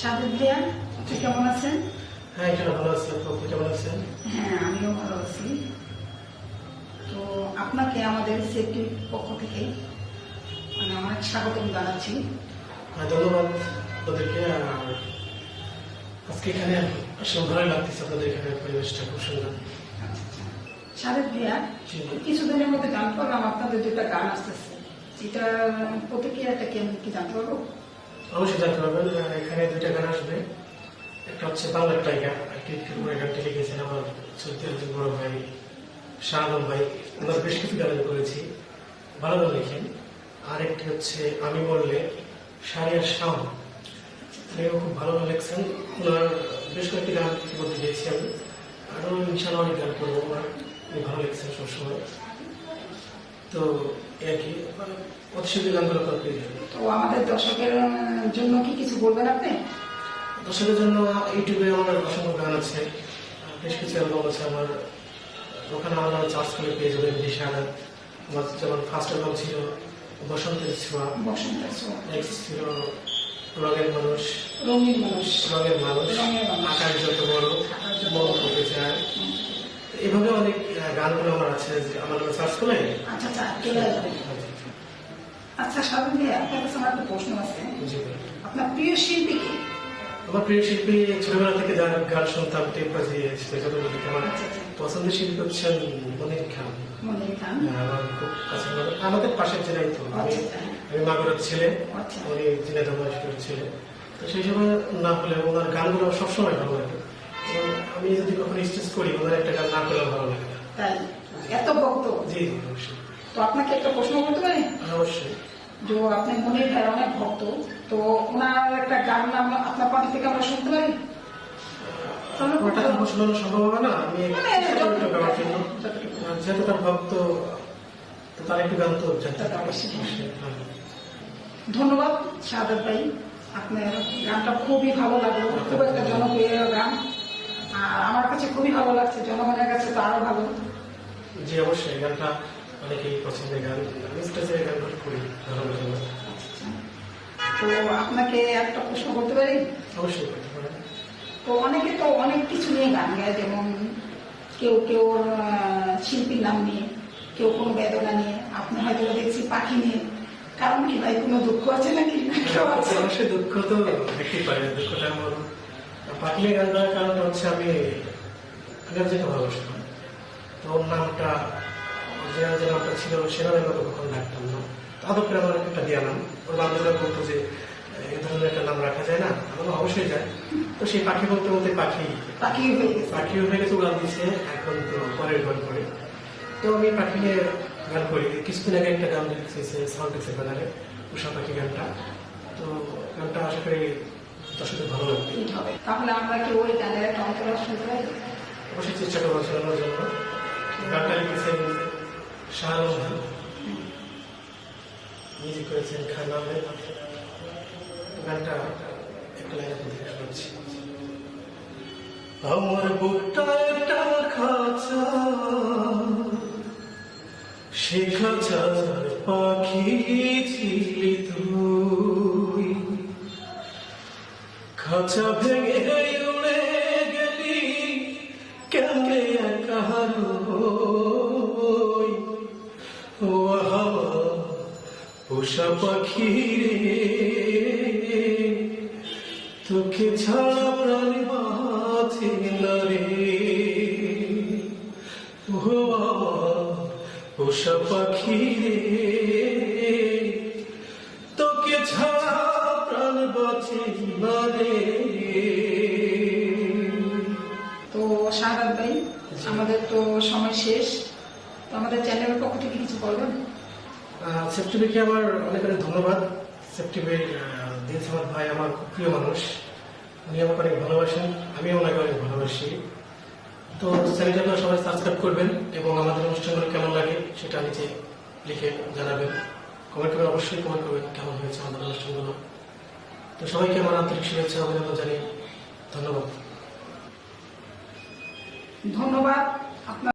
সাদেক ভাইয়া, আপনি কেমন আছেন? হ্যাঁ, এটা ভালো আছি। আপনি কেমন আছেন? হ্যাঁ, আমিও ভালো আছি। তো আপনাকে আমাদের সেফটির পক্ষ থেকে অনেক স্বাগতম জানাচ্ছি। হ্যাঁ, ধন্যবাদ আপনাদেরকে। আর আজকে এখানে আসলে ভালোই লাগতেছে, আপনাদের এখানে পরিবেশটা খুব সুন্দর। সাদেক ভাইয়া, জি। কিছুদিনের মধ্যে জানতে পারলাম আপনাদের যেটা গান আসতেছে, এটা প্রতিক্রিয়াটা কেমন, কি জানতে পারবো? অবশ্যই জানতে পারবেন। এখানে দুইটা গান আসবে। একটা হচ্ছে বাংলার টাইগার, করে গানটি লিখেছেন আমার সত্যি একজন বড় ভাই শাহ আলম ভাই। ওনার বেশ কিছু গান আমি করেছি, ভালো গান লিখেন। আর একটি হচ্ছে আমি বললে সারিয়ার শাম, উনিও খুব ভালো গান লিখছেন। ওনার বেশ কয়েকটি গান বলতে গিয়েছি আমি, আরো ইনশাল্লাহ অনেক গান করবো। ওনার উনি ভালো লিখছেন সবসময়। তো একই অতিশয় গানগুলো করতে তো আমাদের দর্শকের জন্য কি কিছু বলবেন আপনি? দর্শকের জন্য ইউটিউবে আমার অসংখ্য গান আছে, বেশ কিছু অ্যালবাম আছে আমার। ওখানে আমার চার্জ করে পেয়ে যাবেন দিশারা। আমার যেমন ফার্স্ট অ্যালবাম ছিল বসন্তের ছোঁয়া, নেক্সট ছিল রঙের মানুষ, রঙিন মানুষ, রঙের মানুষ, আকাশ যত বড়, মন করতে চায়। এভাবে অনেক গানগুলো আমার আছে, যে আমার সার্চ করলে। আচ্ছা আচ্ছা, চলে আসবে। আচ্ছা সাদেক ভাইয়া, আপনার কাছে আমার একটা প্রশ্ন আছে। আপনার প্রিয় শিল্পী কি? আমার প্রিয় শিল্পী ছোটবেলা থেকে যার গান শুনতাম, টেপ বাজিয়ে ছোটবেলা থেকে আমার পছন্দের শিল্পী হচ্ছেন মনির খান। মনির খান আমার খুব কাছে, আমাদের পাশের জেলায় তো। আমি মাগুরার ছেলে, উনি ঝিনাইদহ মহেশপুরের ছেলে। তো সেই সময় না হলে ওনার গানগুলো সবসময় ভালো লাগে। এবং আমি যদি কখনো স্টেজ করি, ওনার একটা গান না করলেও ভালো লাগে না। তাই এত ভক্ত? জি জি, অবশ্যই। তো আপনাকে একটা প্রশ্ন করতে পারি? অবশ্যই। যে আপনি মনির ভাই অনেক ভক্ত, তো ওনার একটা গান নাম আপনার পার্টি থেকে আমরা শুনতে পারি? ওটা তো শোনানো সম্ভব হবে না। আমি গাওয়ার জন্য, যেহেতু তার ভক্ত, তার একটু গান তো জানতে পারছি। ধন্যবাদ সাদেক ভাই, আপনার গানটা খুবই ভালো লাগলো, খুব একটা জনপ্রিয় গান। আর আমার কাছে খুবই ভালো লাগছে, জনগণের কাছে তো আরো ভালো। জি অবশ্যই, গানটা অনেকেই পছন্দের গান। আমি স্টেজে গান করি ধন্যবাদ। তো আপনাকে একটা প্রশ্ন করতে পারি? অবশ্যই করতে পারেন। তো অনেকে তো অনেক কিছু নিয়ে গান গায়, যেমন কেউ কেউ শিল্পীর নাম নিয়ে, কেউ কোনো বেদনা নিয়ে, আপনি হয়তো দেখছি পাখি নিয়ে। কারণ কি ভাই, কোনো দুঃখ আছে নাকি? অবশ্যই দুঃখ তো দেখতেই পারে। দুঃখটা আমার পাখি গান গাওয়ার কারণটা হচ্ছে আমি যেটা ভালোবাসতাম। তো ওর নামটা, যে নামটা ছিল সেটা আমি কখনো ডাকতাম না। আদর করে আমার একটা দেওয়া নাম। ওর বান্ধবরা বলতো যে এই ধরনের একটা নাম রাখা যায় না, আমার অবশ্যই যায়। তো সেই পাখি বলতে বলতে পাখি হয়ে গেছে, উড়ান দিচ্ছে এখন। তো পরের ঘর করে তো আমি পাখি নিয়ে গান করি। কিছুদিন আগে একটা গান লিখেছে সাউন্ড এক্সের ব্যানারে, উষা পাখি গানটা। তো গানটা আশা করি দর্শকদের ভালো লাগবে। তাহলে আমরা কি ওই গানের একটা অন্তরা শুনতে পারি? অবশ্যই চেষ্টা করবো শোনানোর জন্য। গানটা লিখেছেন শাহ আলম ভাই, মিউজিক করেছেন খান আহমেদ। গানটা একটা লাইন আপনাদের শোনাচ্ছি। আমার বুকটা একটা খাঁচা, সে খাঁচার পাখি ছিলি তুই। খাঁচা ভেঙে উড়ে গেলি কেমনে একা রই। ও হাওয়া পোষা পাখি রে, তোকে ছাড়া প্রাণ বাঁচে না রে। ও পোষা পাখি রে, তোকে ছাড়া প্রাণ বাঁচে না রে। তো শাহাদ ভাই, আমাদের তো সময় শেষ, তো আমাদের চ্যানেলের পক্ষ থেকে কিছু বলবেন? সেপ্টিভিকে আমার অনেক অনেক ধন্যবাদ। সেপ্টিভির দিল সামাদ ভাই আমার খুব প্রিয় মানুষ, উনি আমাকে অনেক ভালোবাসেন, আমিও ওনাকে অনেক ভালোবাসি। তো চ্যানেলটা সবাই সাবস্ক্রাইব করবেন এবং আমাদের অনুষ্ঠানগুলো কেমন লাগে সেটা নিচে লিখে জানাবেন। কমেন্ট করবেন, অবশ্যই কমেন্ট করবেন কেমন হয়েছে আমাদের অনুষ্ঠানগুলো। তো সবাইকে আমার আন্তরিক শুভেচ্ছা অভিনন্দন জানিয়ে ধন্যবাদ। ধন্যবাদ আপনার।